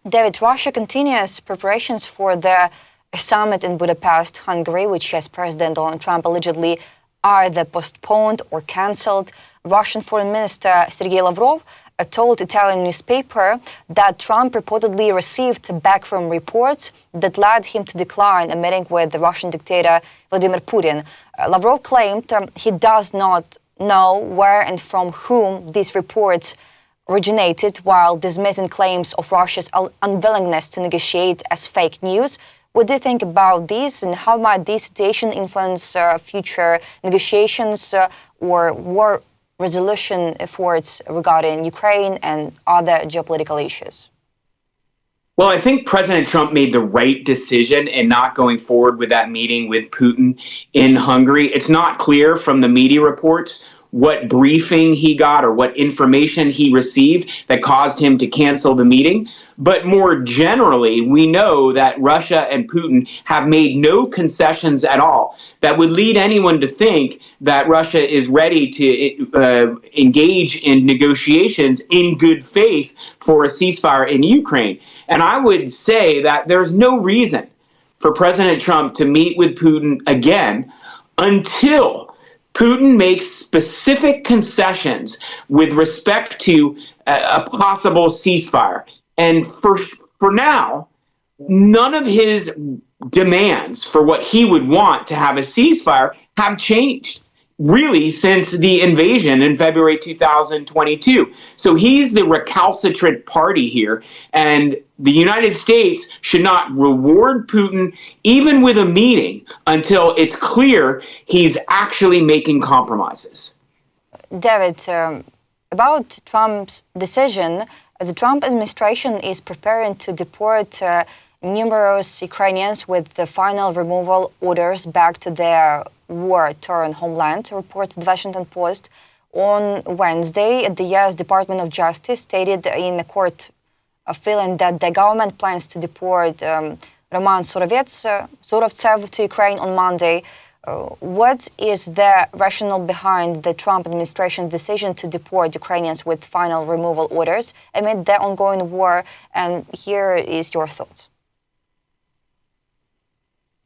David, Russia continues preparations for the summit in Budapest, Hungary, which has President Donald Trump allegedly either postponed or cancelled. Russian Foreign Minister Sergei Lavrov told Italian newspaper that Trump reportedly received backroom reports that led him to decline a meeting with the Russian dictator Vladimir Putin. Lavrov claimed he does not know where and from whom these reports originated, while dismissing claims of Russia's unwillingness to negotiate as fake news. What do you think about this, and how might this situation influence future negotiations or war resolution efforts regarding Ukraine and other geopolitical issues? Well, I think President Trump made the right decision in not going forward with that meeting with Putin in Hungary. It's not clear from the media reports what briefing he got or what information he received that caused him to cancel the meeting. But more generally, we know that Russia and Putin have made no concessions at all that would lead anyone to think that Russia is ready to engage in negotiations in good faith for a ceasefire in Ukraine. And I would say that there's no reason for President Trump to meet with Putin again until Putin makes specific concessions with respect to a possible ceasefire. And for now, none of his demands for what he would want to have a ceasefire have changed, really, since the invasion in February 2022. So he's the recalcitrant party here, and the United States should not reward Putin even with a meeting until it's clear he's actually making compromises. David, about Trump's decision, the Trump administration is preparing to deport numerous Ukrainians with the final removal orders back to their war-torn homeland, reported the Washington Post. On Wednesday, the U.S. Department of Justice stated in a court filing that the government plans to deport Roman Surovtsev to Ukraine on Monday. What is the rationale behind the Trump administration's decision to deport Ukrainians with final removal orders amid the ongoing war? And here is your thoughts.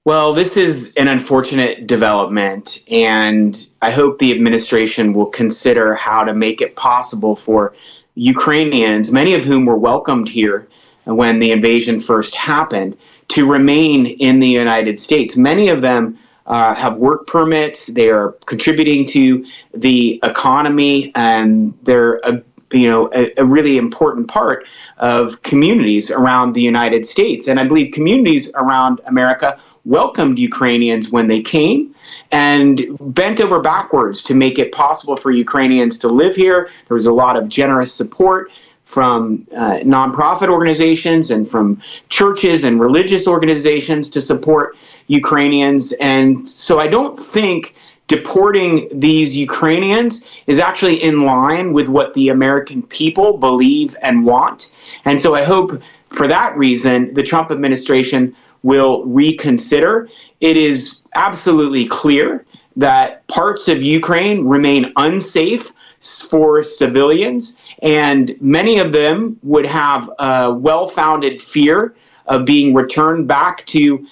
Well, this is an unfortunate development, and I hope the administration will consider how to make it possible for Ukrainians, many of whom were welcomed here when the invasion first happened, to remain in the United States. Many of them have work permits. They are contributing to the economy, and they're a really important part of communities around the United States. And I believe communities around America welcomed Ukrainians when they came and bent over backwards to make it possible for Ukrainians to live here. There was a lot of generous support from nonprofit organizations and from churches and religious organizations to support Ukrainians. And so I don't think deporting these Ukrainians is actually in line with what the American people believe and want. And so I hope for that reason, the Trump administration will reconsider. It is absolutely clear that parts of Ukraine remain unsafe for civilians, and many of them would have a well-founded fear of being returned back to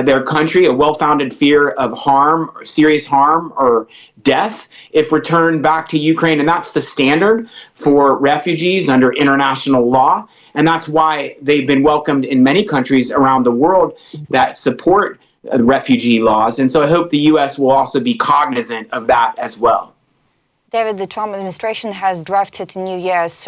their country, a well-founded fear of harm, or serious harm, or death if returned back to Ukraine. And that's the standard for refugees under international law. And that's why they've been welcomed in many countries around the world that support refugee laws. And so I hope the U.S. will also be cognizant of that as well. David, the Trump administration has drafted new U.S.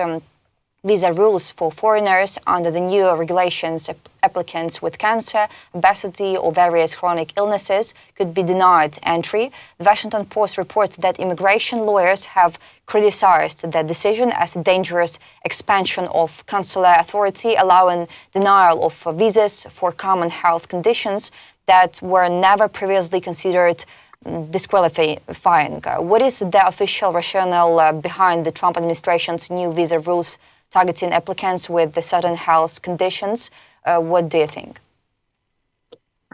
Visa rules for foreigners. Under the new regulations, applicants with cancer, obesity, or various chronic illnesses could be denied entry. The Washington Post reports that immigration lawyers have criticized the decision as a dangerous expansion of consular authority, allowing denial of visas for common health conditions that were never previously considered disqualifying. What is the official rationale behind the Trump administration's new visa rules targeting applicants with certain health conditions? What do you think?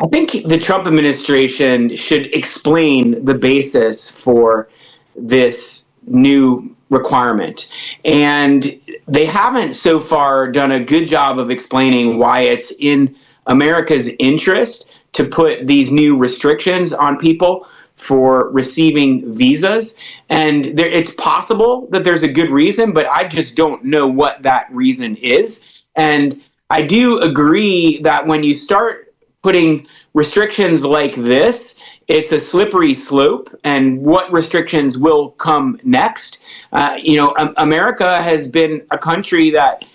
I think the Trump administration should explain the basis for this new requirement. And they haven't so far done a good job of explaining why it's in America's interest to put these new restrictions on people for receiving visas. And it's possible that there's a good reason, but I just don't know what that reason is. And I do agree that when you start putting restrictions like this, it's a slippery slope, and what restrictions will come next. America has been a country that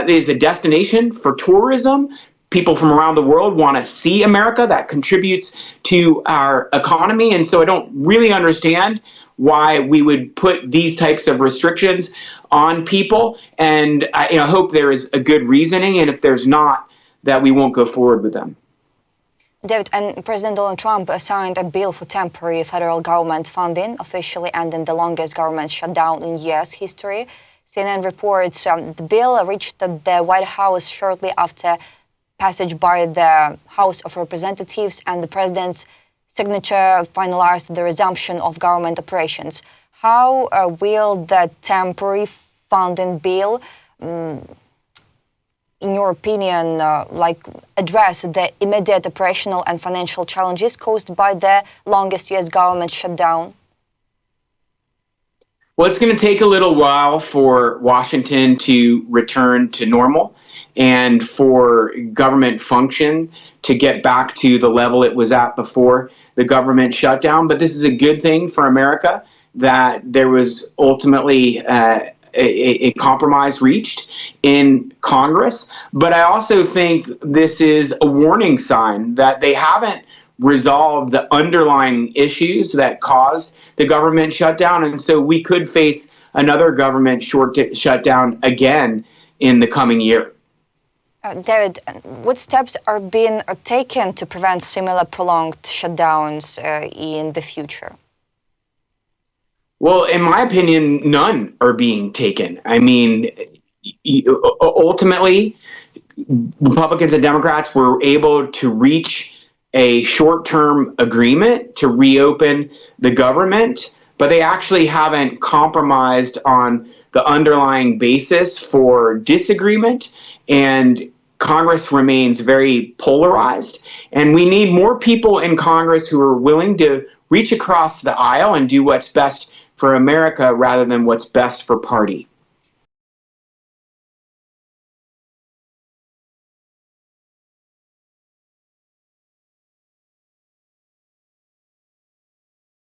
is a destination for tourism. People from around the world want to see America. That contributes to our economy. And so I don't really understand why we would put these types of restrictions on people. And I hope there is a good reasoning. And if there's not, that we won't go forward with them. David, and President Donald Trump signed a bill for temporary federal government funding, officially ending the longest government shutdown in U.S. history. CNN reports the bill reached the White House shortly after passage by the House of Representatives, and the president's signature finalized the resumption of government operations. How will the temporary funding bill, in your opinion, address the immediate operational and financial challenges caused by the longest U.S. government shutdown? Well, it's going to take a little while for Washington to return to normal and for government function to get back to the level it was at before the government shutdown. But this is a good thing for America that there was ultimately a compromise reached in Congress. But I also think this is a warning sign that they haven't resolved the underlying issues that caused the government shutdown. And so we could face another government shutdown again in the coming year. David, what steps are being taken to prevent similar prolonged shutdowns in the future? Well, in my opinion, none are being taken. I mean, ultimately, Republicans and Democrats were able to reach a short-term agreement to reopen the government, but they actually haven't compromised on the underlying basis for disagreement, and Congress remains very polarized. And we need more people in Congress who are willing to reach across the aisle and do what's best for America rather than what's best for party.